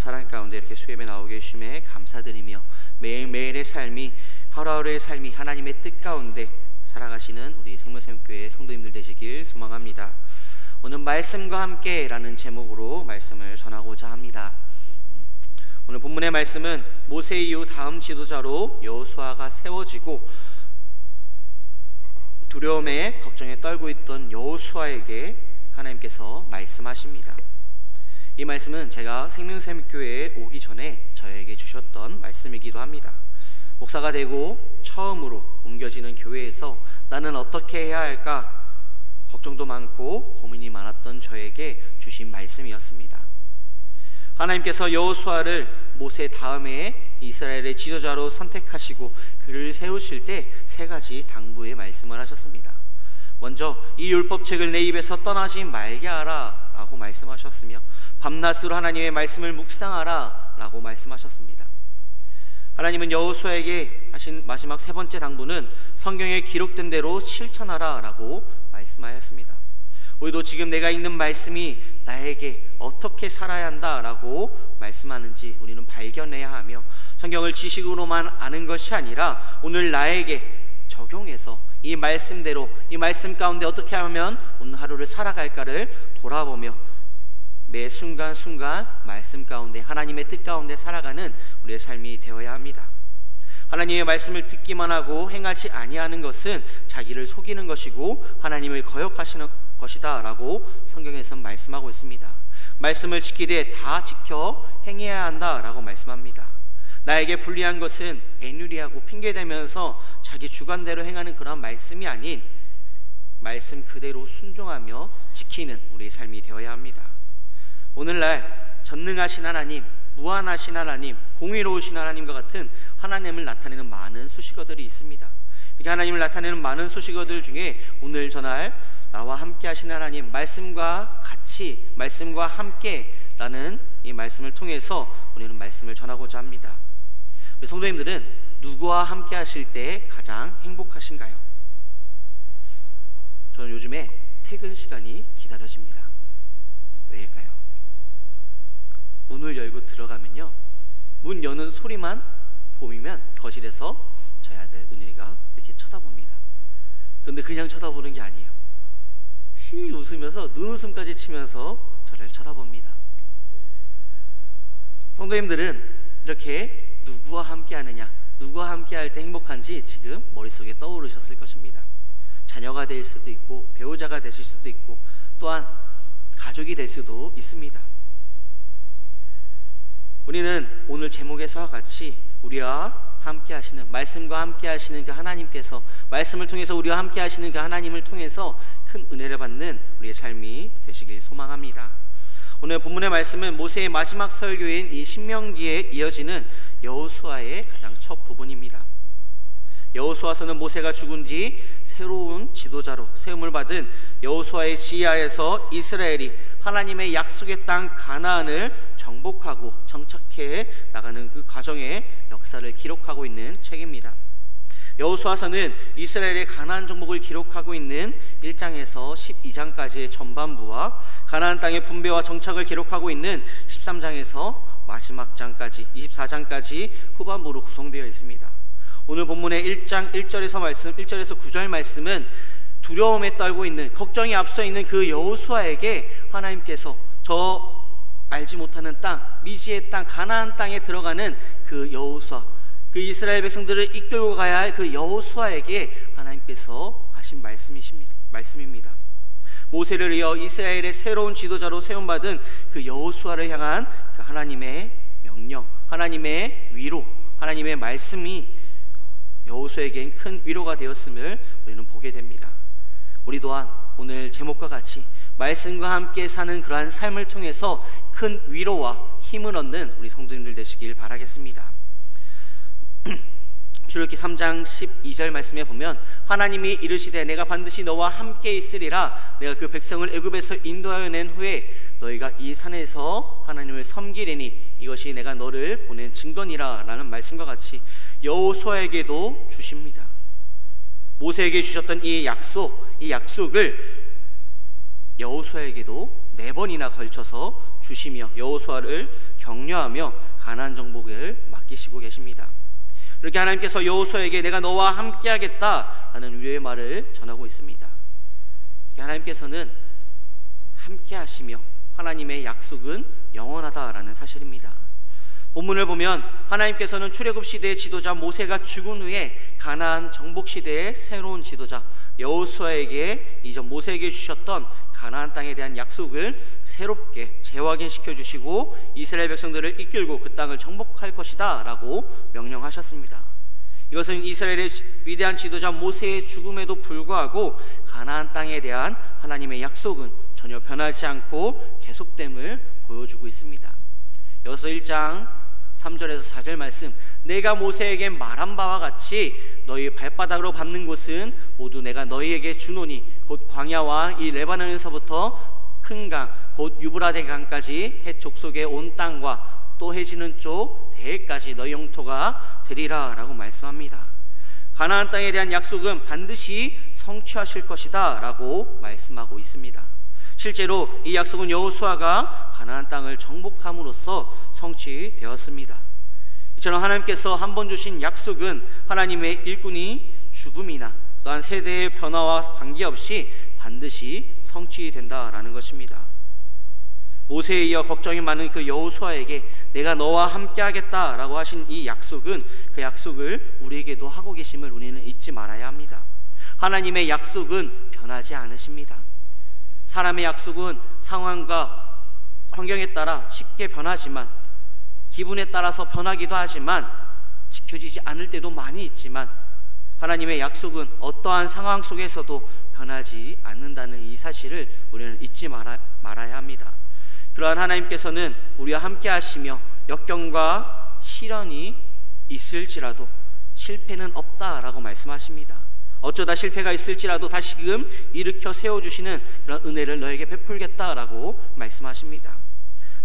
사랑 가운데 이렇게 수협에 나오게 해주심에 감사드리며 매일매일의 삶이, 하루하루의 삶이 하나님의 뜻 가운데 살아가시는 우리 생명샘교회 성도님들 되시길 소망합니다. 오늘 말씀과 함께 라는 제목으로 말씀을 전하고자 합니다. 오늘 본문의 말씀은 모세 이후 다음 지도자로 여호수아가 세워지고 두려움에 걱정에 떨고 있던 여호수아에게 하나님께서 말씀하십니다. 이 말씀은 제가 생명샘교회에 오기 전에 저에게 주셨던 말씀이기도 합니다. 목사가 되고 처음으로 옮겨지는 교회에서 나는 어떻게 해야 할까 걱정도 많고 고민이 많았던 저에게 주신 말씀이었습니다. 하나님께서 여호수아를 모세 다음에 이스라엘의 지도자로 선택하시고 그를 세우실 때 세 가지 당부의 말씀을 하셨습니다. 먼저 이 율법책을 내 입에서 떠나지 말게 하라 라고 말씀하셨으며 밤낮으로 하나님의 말씀을 묵상하라 라고 말씀하셨습니다. 하나님은 여호수아에게 하신 마지막 세 번째 당부는 성경에 기록된 대로 실천하라 라고 말씀하였습니다. 우리도 지금 내가 읽는 말씀이 나에게 어떻게 살아야 한다 라고 말씀하는지 우리는 발견해야 하며 성경을 지식으로만 아는 것이 아니라 오늘 나에게 적용해서 이 말씀대로 이 말씀 가운데 어떻게 하면 오늘 하루를 살아갈까를 돌아보며 매 순간순간 말씀 가운데 하나님의 뜻 가운데 살아가는 우리의 삶이 되어야 합니다. 하나님의 말씀을 듣기만 하고 행하지 아니하는 것은 자기를 속이는 것이고 하나님을 거역하시는 것이다 라고 성경에서 말씀하고 있습니다. 말씀을 지키되 다 지켜 행해야 한다 라고 말씀합니다. 나에게 불리한 것은 애누리하고 핑계대면서 자기 주관대로 행하는 그런 말씀이 아닌 말씀 그대로 순종하며 지키는 우리의 삶이 되어야 합니다. 오늘날 전능하신 하나님, 무한하신 하나님, 공의로우신 하나님과 같은 하나님을 나타내는 많은 수식어들이 있습니다. 이렇게 하나님을 나타내는 많은 수식어들 중에 오늘 전할 나와 함께 하신 하나님, 말씀과 같이, 말씀과 함께 라는 이 말씀을 통해서 우리는 말씀을 전하고자 합니다. 우리 성도님들은 누구와 함께 하실 때 가장 행복하신가요? 저는 요즘에 퇴근 시간이 기다려집니다. 왜일까요? 문을 열고 들어가면요, 문 여는 소리만 보이면 거실에서 저희 아들 은율이가 이렇게 쳐다봅니다. 그런데 그냥 쳐다보는 게 아니에요. 씩 웃으면서 눈웃음까지 치면서 저를 쳐다봅니다. 성도님들은 이렇게 누구와 함께 하느냐, 누구와 함께 할 때 행복한지 지금 머릿속에 떠오르셨을 것입니다. 자녀가 될 수도 있고 배우자가 되실 수도 있고 또한 가족이 될 수도 있습니다. 우리는 오늘 제목에서와 같이 우리와 함께 하시는, 말씀과 함께 하시는 그 하나님께서, 말씀을 통해서 우리와 함께 하시는 그 하나님을 통해서 큰 은혜를 받는 우리의 삶이 되시길 소망합니다. 오늘 본문의 말씀은 모세의 마지막 설교인 이 신명기에 이어지는 여호수아의 가장 첫 부분입니다. 여호수아서는 모세가 죽은 뒤 새로운 지도자로 세움을 받은 여호수아의 지하에서 이스라엘이 하나님의 약속의 땅 가나안을 정복하고 정착해 나가는 그 과정의 역사를 기록하고 있는 책입니다. 여호수아서는 이스라엘의 가나안 정복을 기록하고 있는 1장에서 12장까지의 전반부와 가나안 땅의 분배와 정착을 기록하고 있는 13장에서 마지막 장까지 24장까지 후반부로 구성되어 있습니다. 오늘 본문의 1장 1절에서 9절 말씀은 두려움에 떨고 있는, 걱정이 앞서 있는 그 여호수아에게 하나님께서 저 알지 못하는 땅, 미지의 땅, 가나안 땅에 들어가는 그 여호수아, 그 이스라엘 백성들을 이끌고 가야 할 그 여호수아에게 하나님께서 하신 말씀입니다. 모세를 이어 이스라엘의 새로운 지도자로 세움받은 그 여호수아를 향한 그 하나님의 명령, 하나님의 위로, 하나님의 말씀이 여호수아에겐 큰 위로가 되었음을 우리는 보게 됩니다. 우리 또한 오늘 제목과 같이 말씀과 함께 사는 그러한 삶을 통해서 큰 위로와 힘을 얻는 우리 성도님들 되시길 바라겠습니다. 출애굽기 3장 12절 말씀에 보면 하나님이 이르시되 내가 반드시 너와 함께 있으리라. 내가 그 백성을 애굽에서 인도하여 낸 후에 너희가 이 산에서 하나님을 섬기리니 이것이 내가 너를 보낸 증거니라 라는 말씀과 같이 여호수아에게도 주십니다. 모세에게 주셨던 이 약속을 여호수아에게도 4번이나 걸쳐서 주시며 여호수아를 격려하며 가나안 정복을 맡기시고 계십니다. 이렇게 하나님께서 여호수아에게 내가 너와 함께하겠다라는 위로의 말을 전하고 있습니다. 하나님께서는 함께하시며 하나님의 약속은 영원하다라는 사실입니다. 본문을 보면 하나님께서는 출애굽 시대의 지도자 모세가 죽은 후에 가나안 정복 시대의 새로운 지도자 여호수아에게 이전 모세에게 주셨던 가나안 땅에 대한 약속을 새롭게 재확인시켜 주시고 이스라엘 백성들을 이끌고 그 땅을 정복할 것이다 라고 명령하셨습니다. 이것은 이스라엘의 위대한 지도자 모세의 죽음에도 불구하고 가나안 땅에 대한 하나님의 약속은 전혀 변하지 않고 계속됨을 보여주고 있습니다. 여호수아 1장 3절에서 4절 말씀, 내가 모세에게 말한 바와 같이 너희 발바닥으로 밟는 곳은 모두 내가 너희에게 주노니 곧 광야와 이 레바논에서부터 큰 강 곧 유브라데 강까지 헷 족속의 온 땅과 또 해지는 쪽 대해까지 너희 영토가 되리라 라고 말씀합니다. 가나안 땅에 대한 약속은 반드시 성취하실 것이다 라고 말씀하고 있습니다. 실제로 이 약속은 여호수아가 가나안 땅을 정복함으로써 성취되었습니다. 이처럼 하나님께서 한 번 주신 약속은 하나님의 일꾼이 죽음이나 또한 세대의 변화와 관계없이 반드시 성취된다라는 것입니다. 모세에 이어 걱정이 많은 그 여호수아에게 내가 너와 함께하겠다라고 하신 이 약속은 그 약속을 우리에게도 하고 계심을 우리는 잊지 말아야 합니다. 하나님의 약속은 변하지 않으십니다. 사람의 약속은 상황과 환경에 따라 쉽게 변하지만 기분에 따라서 변하기도 하지만 지켜지지 않을 때도 많이 있지만 하나님의 약속은 어떠한 상황 속에서도 변하지 않는다는 이 사실을 우리는 잊지 말아야 합니다. 그러한 하나님께서는 우리와 함께 하시며 역경과 시련이 있을지라도 실패는 없다라고 말씀하십니다. 어쩌다 실패가 있을지라도 다시금 일으켜 세워주시는 그런 은혜를 너에게 베풀겠다라고 말씀하십니다.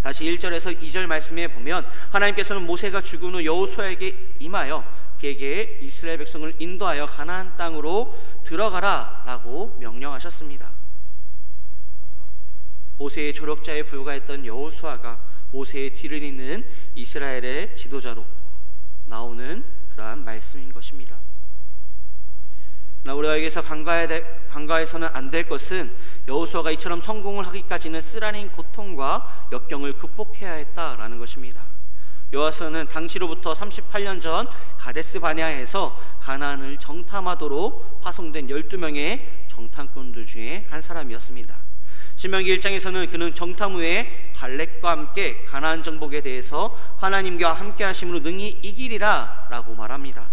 다시 1절에서 2절 말씀에 보면 하나님께서는 모세가 죽은 후 여호수아에게 임하여 그에게 이스라엘 백성을 인도하여 가나안 땅으로 들어가라 라고 명령하셨습니다. 모세의 조력자에 불과했던 여호수아가 모세의 뒤를 잇는 이스라엘의 지도자로 나오는 그러한 말씀인 것입니다. 그러나 우리에게서 간과해서는 안 될 것은 여호수아가 이처럼 성공을 하기까지는 쓰라린 고통과 역경을 극복해야 했다라는 것입니다. 여호수아는 당시로부터 38년 전 가데스 바네아에서 가나안을 정탐하도록 파송된 12명의 정탐꾼들 중에 한 사람이었습니다. 신명기 1장에서는 그는 정탐 후에 갈렙과 함께 가나안 정복에 대해서 하나님과 함께 하심으로 능히 이기리라 라고 말합니다.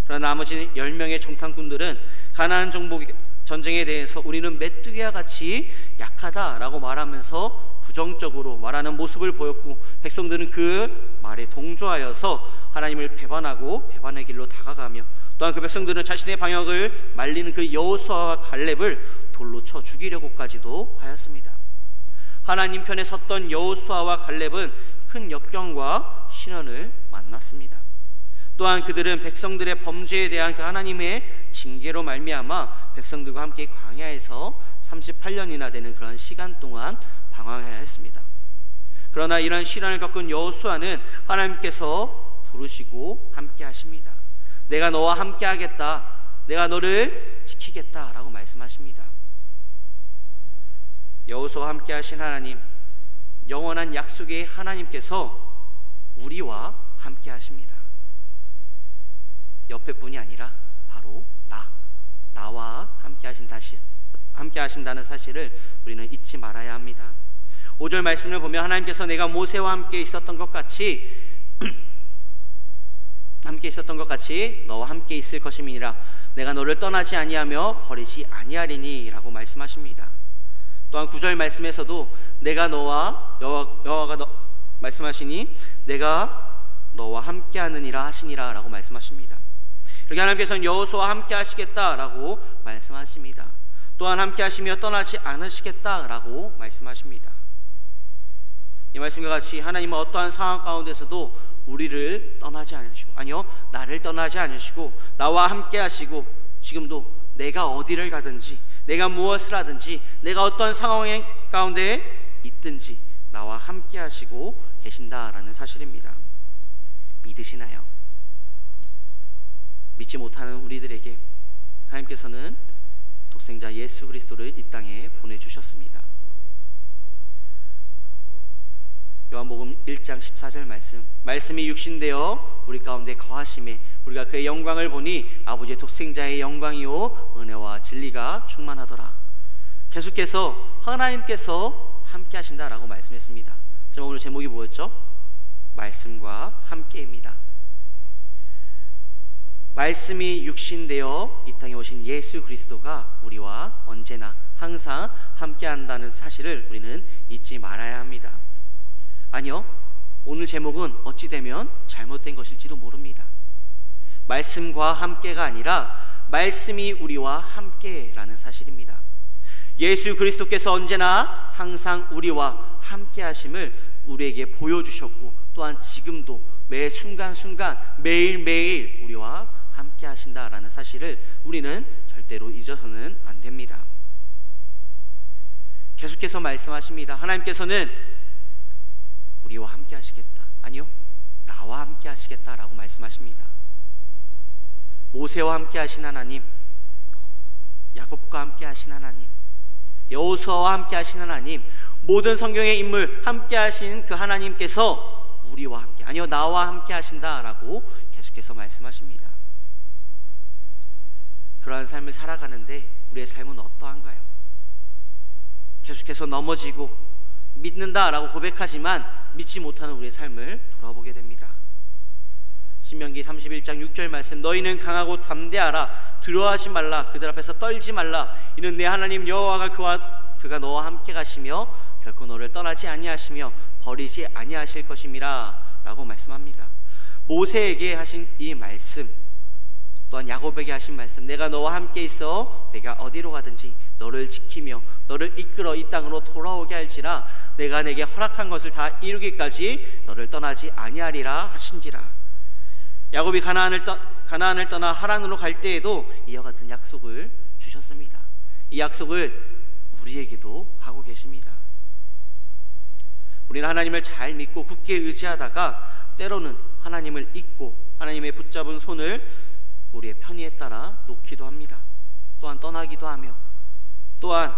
그러나 나머지 10명의 정탐꾼들은 가나안 정복 전쟁에 대해서 우리는 메뚜기와 같이 약하다라고 말하면서 부정적으로 말하는 모습을 보였고 백성들은 그 말에 동조하여서 하나님을 배반하고 배반의 길로 다가가며 또한 그 백성들은 자신의 방역을 말리는 그 여호수아와 갈렙을 돌로 쳐 죽이려고까지도 하였습니다. 하나님 편에 섰던 여호수아와 갈렙은 큰 역경과 시련을 만났습니다. 또한 그들은 백성들의 범죄에 대한 그 하나님의 징계로 말미암아 백성들과 함께 광야에서 38년이나 되는 그런 시간 동안 방황해야 했습니다. 그러나 이런 시련을 겪은 여호수아는 하나님께서 부르시고 함께 하십니다. 내가 너와 함께 하겠다, 내가 너를 지키겠다 라고 말씀하십니다. 여호수아와 함께 하신 하나님, 영원한 약속의 하나님께서 우리와 함께 하십니다. 옆에뿐이 아니라 바로 나와 함께 하신다는 사실을 우리는 잊지 말아야 합니다. 5절 말씀을 보면 하나님께서 내가 모세와 함께 있었던 것 같이 너와 함께 있을 것임이니라. 내가 너를 떠나지 아니하며 버리지 아니하리니 라고 말씀하십니다. 또한 9절 말씀에서도 내가 너와 여호와가 말씀하시니 내가 너와 함께 하느니라 하시니라 라고 말씀하십니다. 이렇게 하나님께서는 여호수아와 함께 하시겠다라고 말씀하십니다. 또한 함께 하시며 떠나지 않으시겠다라고 말씀하십니다. 이 말씀과 같이 하나님은 어떠한 상황 가운데서도 우리를 떠나지 않으시고, 아니요, 나를 떠나지 않으시고 나와 함께 하시고, 지금도 내가 어디를 가든지 내가 무엇을 하든지 내가 어떤 상황 가운데 있든지 나와 함께 하시고 계신다라는 사실입니다. 믿으시나요? 믿지 못하는 우리들에게 하나님께서는 독생자 예수 그리스도를 이 땅에 보내주셨습니다. 요한복음 1장 14절 말씀이 육신되어 우리 가운데 거하심에 우리가 그의 영광을 보니 아버지의 독생자의 영광이요 은혜와 진리가 충만하더라. 계속해서 하나님께서 함께 하신다라고 말씀했습니다. 하지만 오늘 제목이 뭐였죠? 말씀과 함께입니다. 말씀이 육신되어 이 땅에 오신 예수 그리스도가 우리와 언제나 항상 함께한다는 사실을 우리는 잊지 말아야 합니다. 아니요, 오늘 제목은 어찌 되면 잘못된 것일지도 모릅니다. 말씀과 함께가 아니라 말씀이 우리와 함께라는 사실입니다. 예수 그리스도께서 언제나 항상 우리와 함께 하심을 우리에게 보여주셨고, 또한 지금도 매 순간순간 매일매일 우리와 함께 하신다라는 사실을 우리는 절대로 잊어서는 안 됩니다. 계속해서 말씀하십니다. 하나님께서는 우리와 함께 하시겠다, 아니요, 나와 함께 하시겠다라고 말씀하십니다. 모세와 함께 하신 하나님, 야곱과 함께 하신 하나님, 여호수아와 함께 하신 하나님, 모든 성경의 인물 함께 하신 그 하나님께서 우리와 함께, 아니요, 나와 함께 하신다라고 계속해서 말씀하십니다. 그러한 삶을 살아가는데 우리의 삶은 어떠한가요? 계속해서 넘어지고 믿는다라고 고백하지만 믿지 못하는 우리의 삶을 돌아보게 됩니다. 신명기 31장 6절 말씀, 너희는 강하고 담대하라, 두려워하지 말라, 그들 앞에서 떨지 말라, 이는 내 하나님 여호와가 그가 너와 함께 가시며 결코 너를 떠나지 아니하시며 버리지 아니하실 것임이라 라고 말씀합니다. 모세에게 하신 이 말씀, 또한 야곱에게 하신 말씀, 내가 너와 함께 있어 내가 어디로 가든지 너를 지키며 너를 이끌어 이 땅으로 돌아오게 할지라, 내가 내게 허락한 것을 다 이루기까지 너를 떠나지 아니하리라 하신지라. 야곱이 가나안을 떠나 하란으로 갈 때에도 이와 같은 약속을 주셨습니다. 이 약속을 우리에게도 하고 계십니다. 우리는 하나님을 잘 믿고 굳게 의지하다가 때로는 하나님을 잊고 하나님의 붙잡은 손을 우리의 편의에 따라 놓기도 합니다. 또한 떠나기도 하며, 또한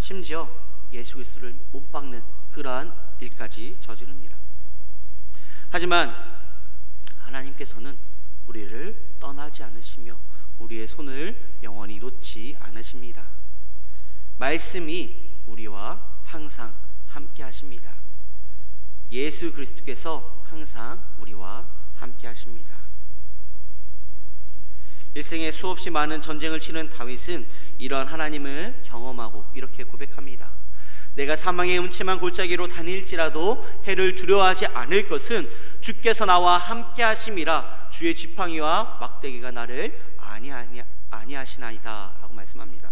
심지어 예수 그리스도를 못 박는 그러한 일까지 저지릅니다. 하지만 하나님께서는 우리를 떠나지 않으시며 우리의 손을 영원히 놓지 않으십니다. 말씀이 우리와 항상 함께 하십니다. 예수 그리스도께서 항상 우리와 함께 하십니다. 일생에 수없이 많은 전쟁을 치른 다윗은 이러한 하나님을 경험하고 이렇게 고백합니다. 내가 사망의 음침한 골짜기로 다닐지라도 해를 두려워하지 않을 것은 주께서 나와 함께 하심이라, 주의 지팡이와 막대기가 나를 아니하시나이다 라고 말씀합니다.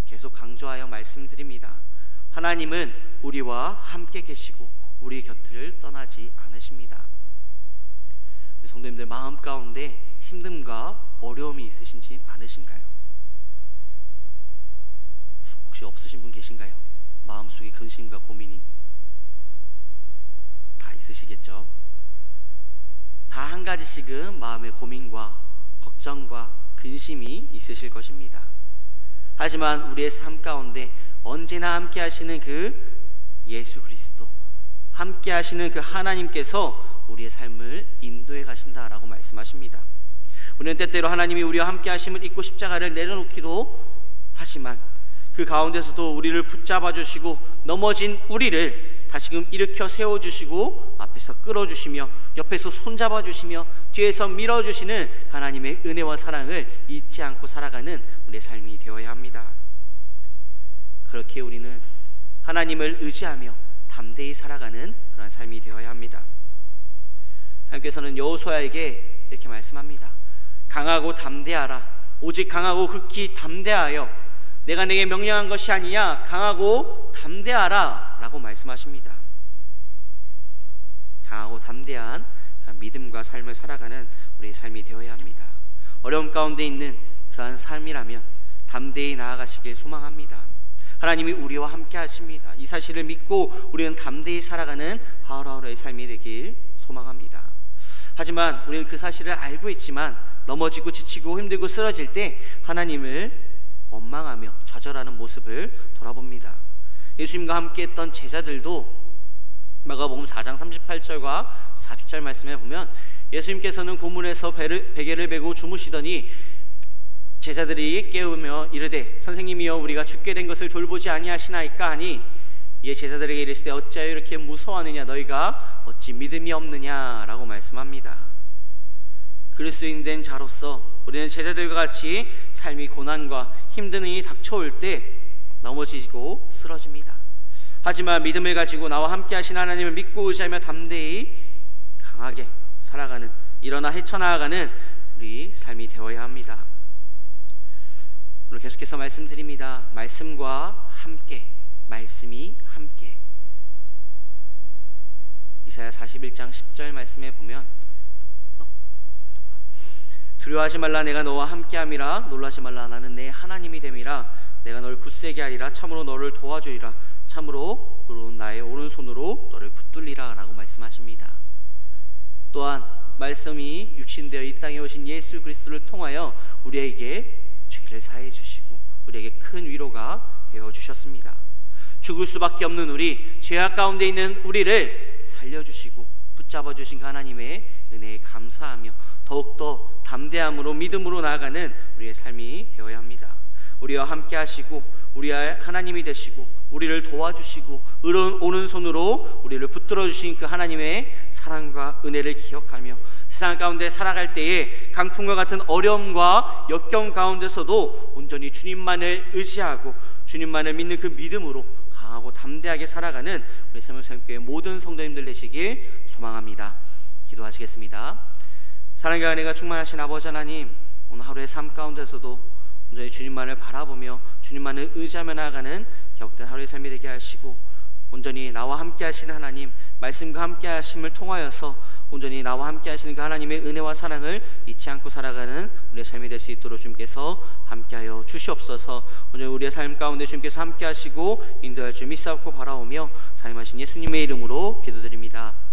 계속 강조하여 말씀드립니다. 하나님은 우리와 함께 계시고 우리 곁을 떠나지 않으십니다. 성도님들, 마음 가운데 힘듦과 어려움이 있으신지 않으신가요? 혹시 없으신 분 계신가요? 마음속에 근심과 고민이 다 있으시겠죠? 다 한 가지씩은 마음의 고민과 걱정과 근심이 있으실 것입니다. 하지만 우리의 삶 가운데 언제나 함께 하시는 그 예수 그리스도, 함께 하시는 그 하나님께서 우리의 삶을 인도해 가신다라고 말씀하십니다. 우리는 때때로 하나님이 우리와 함께 하심을 잊고 십자가를 내려놓기도 하지만 그 가운데서도 우리를 붙잡아 주시고 넘어진 우리를 다시금 일으켜 세워주시고 앞에서 끌어주시며 옆에서 손잡아 주시며 뒤에서 밀어주시는 하나님의 은혜와 사랑을 잊지 않고 살아가는 우리의 삶이 되어야 합니다. 그렇게 우리는 하나님을 의지하며 담대히 살아가는 그런 삶이 되어야 합니다. 하나님께서는 여호수아에게 이렇게 말씀합니다. 강하고 담대하라. 오직 강하고 극히 담대하여 내가 내게 명령한 것이 아니냐, 강하고 담대하라 라고 말씀하십니다. 강하고 담대한 믿음과 삶을 살아가는 우리의 삶이 되어야 합니다. 어려움 가운데 있는 그러한 삶이라면 담대히 나아가시길 소망합니다. 하나님이 우리와 함께 하십니다. 이 사실을 믿고 우리는 담대히 살아가는 하루하루의 삶이 되길 소망합니다. 하지만 우리는 그 사실을 알고 있지만 넘어지고 지치고 힘들고 쓰러질 때 하나님을 원망하며 좌절하는 모습을 돌아봅니다. 예수님과 함께 했던 제자들도 마가복음 4장 38절과 40절 말씀에 보면 예수님께서는 고문에서 베개를 베고 주무시더니 제자들이 깨우며 이르되 선생님이여 우리가 죽게 된 것을 돌보지 아니하시나이까 하니 이에 제자들에게 이르시되 어찌하여 이렇게 무서워하느냐 너희가 어찌 믿음이 없느냐라고 말씀합니다. 그리스도인 된 자로서 우리는 제자들과 같이 삶이 고난과 힘든 일이 닥쳐올 때 넘어지고 쓰러집니다. 하지만 믿음을 가지고 나와 함께 하신 하나님을 믿고 의지하며 담대히 강하게 살아가는, 일어나 헤쳐나가는 우리 삶이 되어야 합니다. 오늘 계속해서 말씀드립니다. 말씀과 함께, 말씀이 함께. 이사야 41장 10절 말씀에 보면 두려워하지 말라 내가 너와 함께함이라 놀라지 말라 나는 내 하나님이 됨이라 내가 너를 굳세게 하리라 참으로 너를 도와주리라 참으로 나의 오른손으로 너를 붙들리라 라고 말씀하십니다. 또한 말씀이 육신되어 이 땅에 오신 예수 그리스도를 통하여 우리에게 죄를 사해 주시고 우리에게 큰 위로가 되어 주셨습니다. 죽을 수밖에 없는 우리, 죄악 가운데 있는 우리를 살려주시고 붙잡아 주신 하나님의 은혜에 감사하며 더욱더 담대함으로 믿음으로 나아가는 우리의 삶이 되어야 합니다. 우리와 함께 하시고 우리의 하나님이 되시고 우리를 도와주시고 의로운 오른손으로 우리를 붙들어 주신 그 하나님의 사랑과 은혜를 기억하며 세상 가운데 살아갈 때에 강풍과 같은 어려움과 역경 가운데서도 온전히 주님만을 의지하고 주님만을 믿는 그 믿음으로 강하고 담대하게 살아가는 우리 세문샘교회 모든 성도님들 되시길 소망합니다. 기도하시겠습니다. 사랑과 은혜가 충만하신 아버지 하나님, 오늘 하루의 삶 가운데서도 온전히 주님만을 바라보며 주님만을 의지하며 나아가는 격된 하루의 삶이 되게 하시고 온전히 나와 함께 하시는 하나님, 말씀과 함께 하심을 통하여서 온전히 나와 함께 하시는 그 하나님의 은혜와 사랑을 잊지 않고 살아가는 우리의 삶이 될 수 있도록 주님께서 함께하여 주시옵소서. 오늘 우리의 삶 가운데 주님께서 함께 하시고 인도할 줄 믿사옵고 바라오며 사임하신 예수님의 이름으로 기도드립니다.